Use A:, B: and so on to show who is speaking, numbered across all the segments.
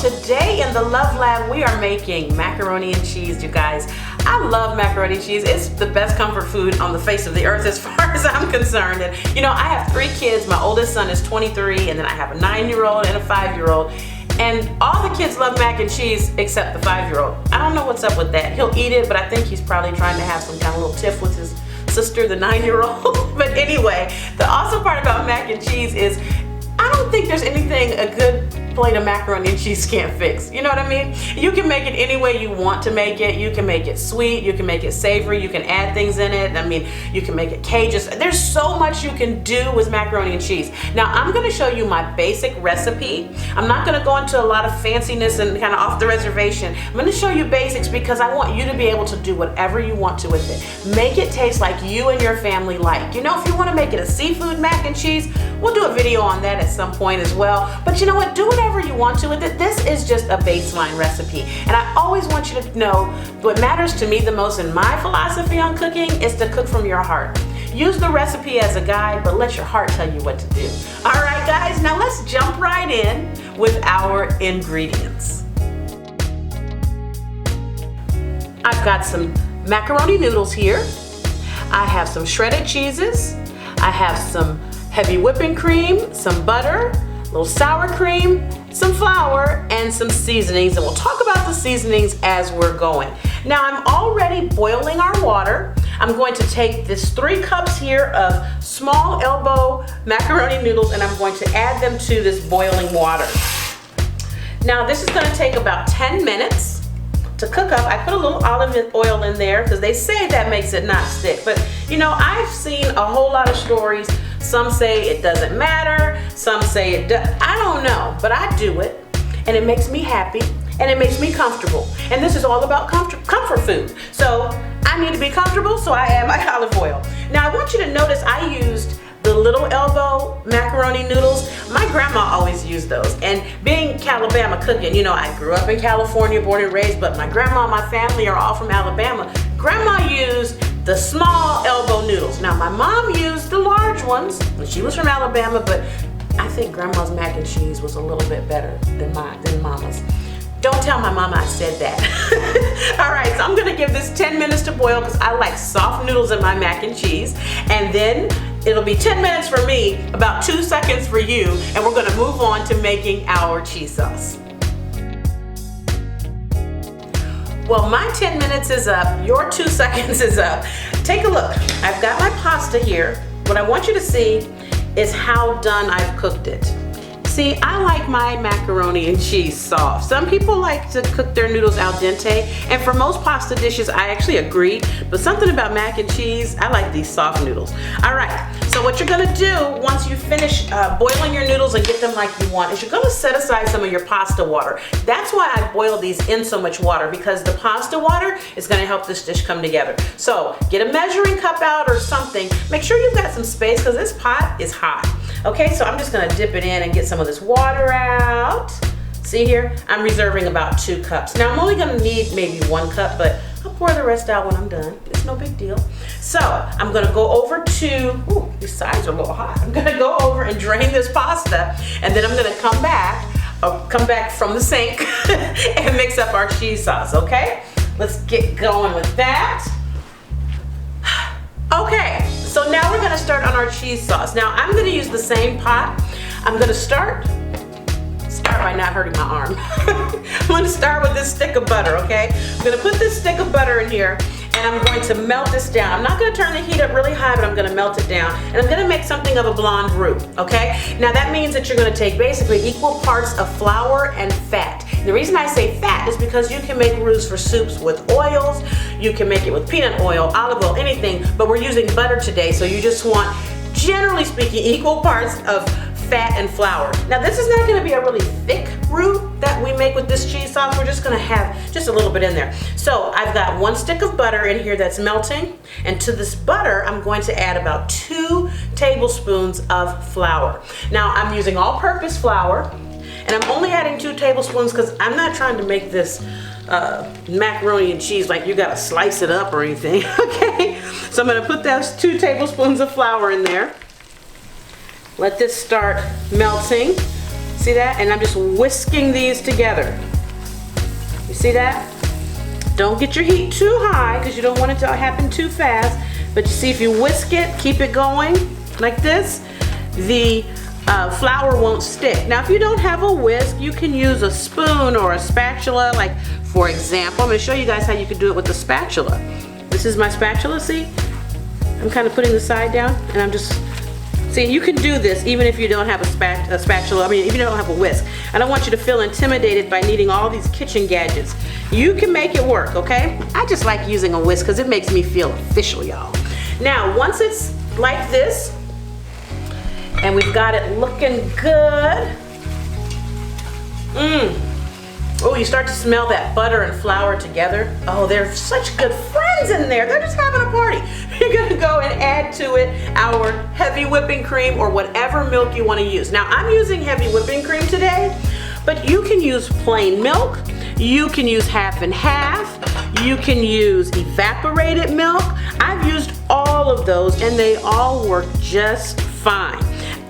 A: today in the Love Lab we are making macaroni and cheese, you guys. I love macaroni and cheese. It's the best comfort food on the face of the earth as far as I'm concerned. And you know, I have 3 kids. My oldest son is 23, and then I have a 9-year-old and a 5-year-old. And all the kids love mac and cheese except the 5-year-old. I don't know what's up with that. He'll eat it, but I think he's probably trying to have some kind of little tiff with his sister, the 9-year-old. But anyway, the awesome part about mac and cheese is I don't think there's anything a good plate of macaroni and cheese can't fix. You know what I mean? You can make it any way you want to make it. You can make it sweet, you can make it savory, you can add things in it. I mean, you can make it Cajun. There's so much you can do with macaroni and cheese. Now, I'm gonna show you my basic recipe. I'm not gonna go into a lot of fanciness and kind of off the reservation. I'm gonna show you basics because I want you to be able to do whatever you want to with it. Make it taste like you and your family like. You know, if you wanna make it a seafood mac and cheese, we'll do a video on that at some point as well. But you know what, do whatever you want to with it. This is just a baseline recipe. And I always want you to know what matters to me the most in my philosophy on cooking is to cook from your heart. Use the recipe as a guide, but let your heart tell you what to do. All right, guys, now let's jump right in with our ingredients. I've got some macaroni noodles here. I have some shredded cheeses. I have some heavy whipping cream, some butter, a little sour cream, some flour, and some seasonings, and we'll talk about the seasonings as we're going. Now, I'm already boiling our water. I'm going to take this 3 cups here of small elbow macaroni noodles, and I'm going to add them to this boiling water. Now, this is going to take about 10 minutes to cook up. I put a little olive oil in there because they say that makes it not stick, but you know, I've seen a whole lot of stories. Some say it doesn't matter, some say it does. I don't know, but I do it, and it makes me happy, and it makes me comfortable. And this is all about comfort food. So I need to be comfortable, so I add my olive oil. Now I want you to notice I used the little elbow macaroni noodles. My grandma always used those. And being Calabama cooking, you know, I grew up in California, born and raised, but my grandma and my family are all from Alabama. Grandma used the small elbow noodles. Now my mom used the large ones, and she was from Alabama, but I think grandma's mac and cheese was a little bit better than mama's. Don't tell my mama I said that. All right, so I'm gonna give this 10 minutes to boil because I like soft noodles in my mac and cheese. And then it'll be 10 minutes for me, about 2 seconds for you, and we're gonna move on to making our cheese sauce. Well, my 10 minutes is up, your 2 seconds is up. Take a look, I've got my pasta here. What I want you to see is how done I've cooked it. See, I like my macaroni and cheese soft. Some people like to cook their noodles al dente, and for most pasta dishes, I actually agree, but something about mac and cheese, I like these soft noodles. All right, so what you're gonna do once you finish boiling your noodles and get them like you want is you're gonna set aside some of your pasta water. That's why I boil these in so much water, because the pasta water is gonna help this dish come together. So get a measuring cup out or something. Make sure you've got some space because this pot is hot. Okay, so I'm just gonna dip it in and get some of this water out. See here, I'm reserving about 2 cups. Now I'm only gonna need maybe 1 cup, but I'll pour the rest out when I'm done. It's no big deal. So I'm gonna go over to, ooh, these sides are a little hot. I'm gonna go over and drain this pasta, and then I'm gonna come back from the sink and mix up our cheese sauce, okay? Let's get going with that. Okay, so now we're gonna start on our cheese sauce. Now I'm gonna use the same pot. I'm gonna start by not hurting my arm. I'm gonna start with this stick of butter, okay? I'm gonna put this stick of butter in here, and I'm going to melt this down. I'm not gonna turn the heat up really high, but I'm gonna melt it down. And I'm gonna make something of a blonde roux, okay? Now that means that you're gonna take basically equal parts of flour and fat. The reason I say fat is because you can make roux for soups with oils, you can make it with peanut oil, olive oil, anything, but we're using butter today, so you just want, generally speaking, equal parts of fat and flour. Now this is not gonna be a really thick roux that we make with this cheese sauce. We're just gonna have just a little bit in there. So I've got 1 stick of butter in here that's melting, and to this butter I'm going to add about 2 tablespoons of flour. Now I'm using all-purpose flour, and I'm only adding 2 tablespoons because I'm not trying to make this macaroni and cheese like you gotta slice it up or anything, okay? So I'm gonna put those 2 tablespoons of flour in there. Let this start melting. See that? And I'm just whisking these together. You see that? Don't get your heat too high because you don't want it to happen too fast. But you see, if you whisk it, keep it going like this, the flour won't stick. Now, if you don't have a whisk, you can use a spoon or a spatula. Like, for example, I'm going to show you guys how you can do it with the spatula. This is my spatula, see? I'm kind of putting the side down, and I'm just, see, you can do this even if you don't have a spatula, I mean, if you don't have a whisk. I don't want you to feel intimidated by needing all these kitchen gadgets. You can make it work, okay? I just like using a whisk because it makes me feel official, y'all. Now, once it's like this, and we've got it looking good. Oh, you start to smell that butter and flour together. Oh, they're such good friends in there. They're just having a party. You're gonna go and add to it our heavy whipping cream or whatever milk you wanna use. Now, I'm using heavy whipping cream today, but you can use plain milk. You can use half and half. You can use evaporated milk. I've used all of those and they all work just fine.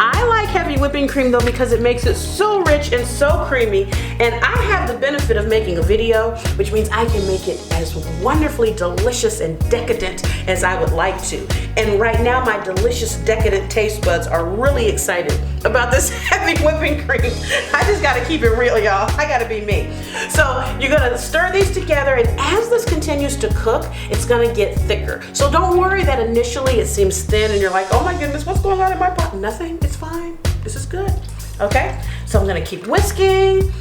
A: I like heavy whipping cream though because it makes it so rich and so creamy, and I have the benefit of making a video, which means I can make it as wonderfully delicious and decadent as I would like to. And right now my delicious decadent taste buds are really excited about this heavy whipping cream. I just gotta keep it real, y'all. I gotta be me. So you're gonna stir these together, and as this continues to cook, it's gonna get thicker. So don't worry that initially it seems thin and you're like, oh my goodness, what's going on in my pot? Nothing. It's fine. This is good. Okay? So I'm gonna keep whisking.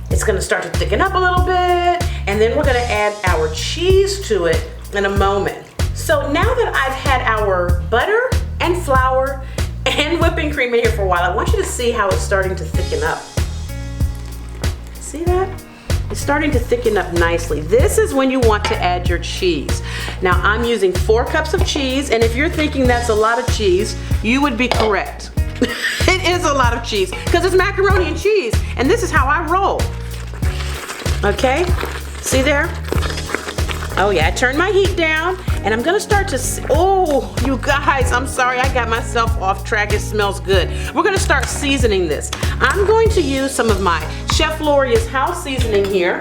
A: It's gonna start to thicken up a little bit, and then we're gonna add our cheese to it in a moment. So now that I've had our butter and flour and whipping cream in here for a while, I want you to see how it's starting to thicken up. See that? It's starting to thicken up nicely. This is when you want to add your cheese. Now I'm using 4 cups of cheese, and if you're thinking that's a lot of cheese, you would be correct. It is a lot of cheese because it's macaroni and cheese, and this is how I roll. Okay, see there? Oh yeah, I turned my heat down, and I'm gonna start to, oh, you guys, I'm sorry, I got myself off track. It smells good. We're gonna start seasoning this. I'm going to use some of my Chef Lorious house seasoning here,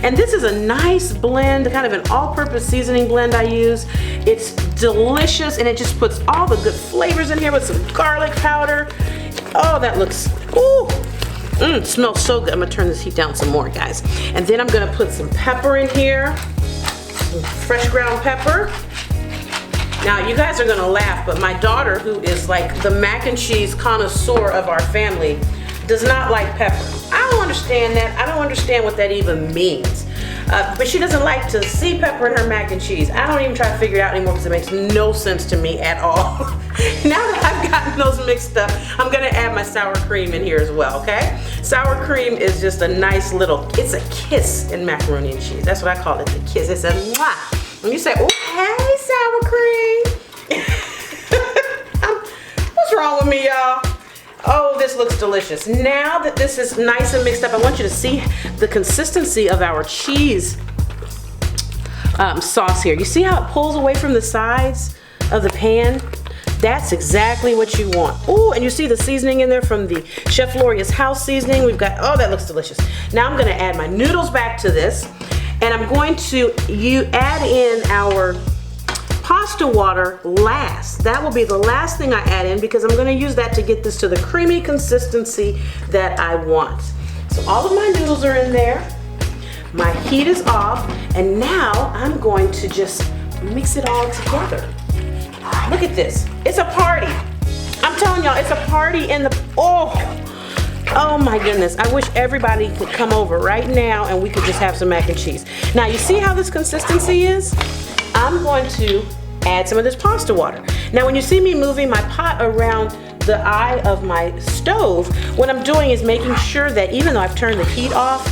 A: and this is a nice blend, kind of an all-purpose seasoning blend I use. It's delicious, and it just puts all the good flavors in here with some garlic powder. Oh, that looks, ooh. It smells so good. I'm gonna turn this heat down some more, guys. And then I'm gonna put some pepper in here. Fresh ground pepper. Now you guys are gonna laugh, but my daughter, who is like the mac and cheese connoisseur of our family, does not like pepper. I don't understand that. I don't understand what that even means. But she doesn't like to see pepper in her mac and cheese. I don't even try to figure it out anymore because it makes no sense to me at all. Now that I've gotten those mixed up, I'm gonna add my sour cream in here as well, okay? Sour cream is just a nice little, it's a kiss in macaroni and cheese. That's what I call it, the kiss. It's a mwah. When you say, oh, hey, sour cream. What's wrong with me, y'all? Oh, this looks delicious. Now that this is nice and mixed up, I want you to see the consistency of our cheese sauce here. You see how it pulls away from the sides of the pan? That's exactly what you want. Oh, and you see the seasoning in there from the Chef Lorious house seasoning. We've got, oh, that looks delicious. Now I'm gonna add my noodles back to this, and I'm going to add in our pasta water last. That will be the last thing I add in because I'm gonna use that to get this to the creamy consistency that I want. So all of my noodles are in there. My heat is off, and now I'm going to just mix it all together. Look at this, it's a party. I'm telling y'all, it's a party in the, oh my goodness. I wish everybody could come over right now and we could just have some mac and cheese. Now you see how this consistency is? I'm going to add some of this pasta water. Now when you see me moving my pot around the eye of my stove, what I'm doing is making sure that even though I've turned the heat off,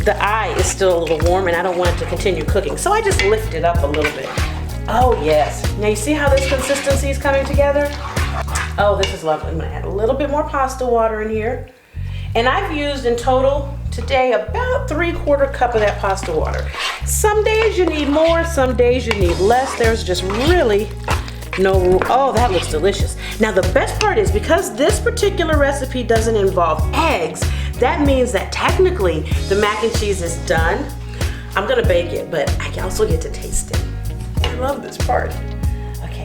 A: the eye is still a little warm and I don't want it to continue cooking. So I just lift it up a little bit. Oh yes. Now you see how this consistency is coming together? Oh, this is lovely. I'm gonna add a little bit more pasta water in here. And I've used in total today about 3/4 cup of that pasta water. Some days you need more, some days you need less. There's just really No, oh, that looks delicious. Now the best part is because this particular recipe doesn't involve eggs, that means that technically the mac and cheese is done. I'm gonna bake it, but I also get to taste it. I love this part. Okay,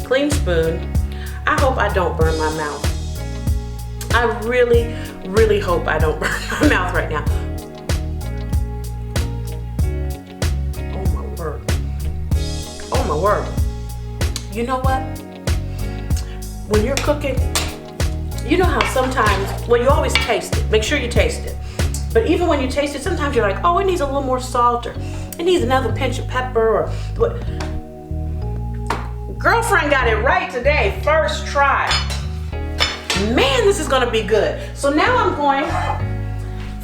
A: clean spoon. I hope I don't burn my mouth. I really, really hope I don't burn my mouth right now. Oh my word. Oh my word. You know what? When you're cooking, you know how sometimes, well, you always taste it. Make sure you taste it. But even when you taste it, sometimes you're like, oh, it needs a little more salt, or it needs another pinch of pepper, or what. Girlfriend got it right today, first try. Man, this is gonna be good. So now I've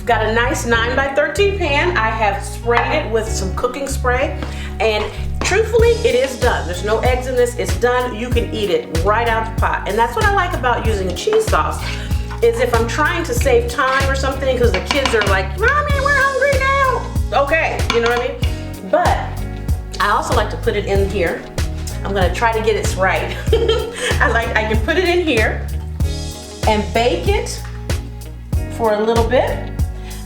A: got a nice 9x13 pan. I have sprayed it with some cooking spray, and truthfully, it is done. There's no eggs in this, it's done. You can eat it right out the pot. And that's what I like about using a cheese sauce, is if I'm trying to save time or something, because the kids are like, Mommy, we're hungry now. Okay, you know what I mean? But I also like to put it in here. I'm gonna try to get it right. I can put it in here and bake it for a little bit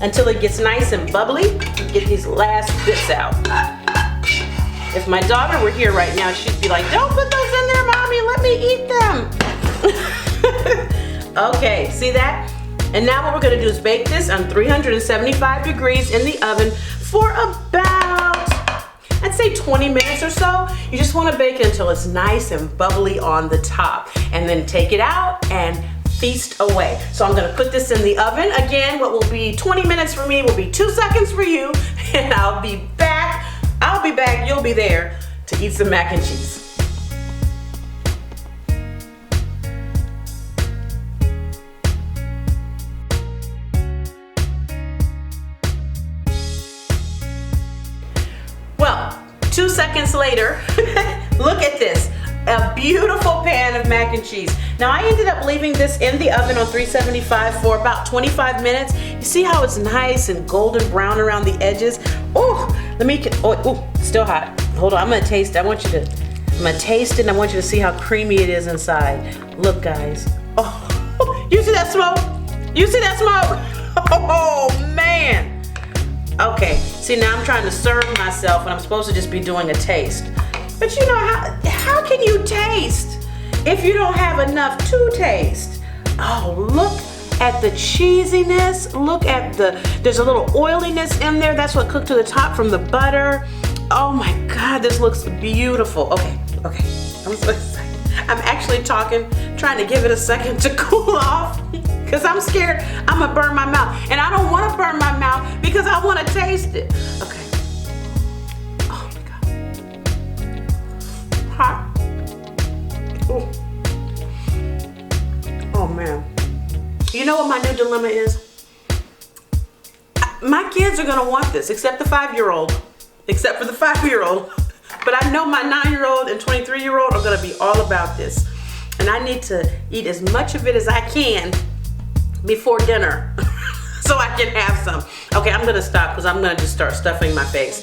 A: until it gets nice and bubbly. Get these last bits out. If my daughter were here right now, she'd be like, don't put those in there, Mommy, let me eat them. Okay, see that? And now what we're gonna do is bake this on 375 degrees in the oven for about, I'd say 20 minutes or so. You just wanna bake it until it's nice and bubbly on the top. And then take it out and feast away. So I'm gonna put this in the oven. Again, what will be 20 minutes for me will be 2 seconds for you, and I'll be back, you'll be there to eat some mac and cheese. Well, 2 seconds later, look at this. A beautiful pan of mac and cheese. Now I ended up leaving this in the oven on 375 for about 25 minutes. You see how it's nice and golden brown around the edges? Oh, still hot. Hold on, I'm gonna taste it. I'm gonna taste it and I want you to see how creamy it is inside. Look guys, oh, you see that smoke? You see that smoke? Oh man. Okay, see now I'm trying to serve myself and I'm supposed to just be doing a taste. But you know, how can you taste if you don't have enough to taste? Oh, look at the cheesiness. Look at there's a little oiliness in there. That's what cooked to the top from the butter. Oh my God, this looks beautiful. Okay, I'm so excited. I'm actually trying to give it a second to cool off because I'm scared I'm gonna burn my mouth. And I don't wanna burn my mouth because I wanna taste it. Okay. Hot. Ooh. Oh man. You know what my new dilemma is? My kids are gonna want this, except the 5-year-old. Except for the 5-year-old. But I know my 9-year-old and 23-year-old are gonna be all about this. And I need to eat as much of it as I can before dinner so I can have some. Okay, I'm gonna stop because I'm gonna just start stuffing my face.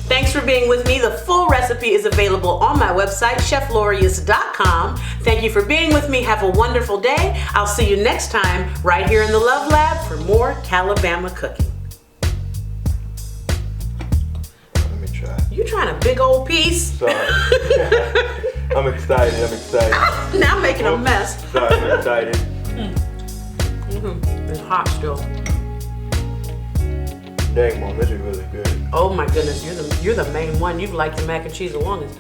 A: Thanks for being with me. The full recipe is available on my website, cheflorious.com. Thank you for being with me. Have a wonderful day. I'll see you next time right here in the Love Lab for more Calabama cooking.
B: Let me try.
A: You trying a big old piece?
B: Sorry. I'm excited.
A: Now I'm making a mess.
B: Sorry, I'm excited.
A: It's hot still.
B: Dang, Mom, this is really good.
A: Oh my goodness, you're the main one. You've liked the mac and cheese the longest.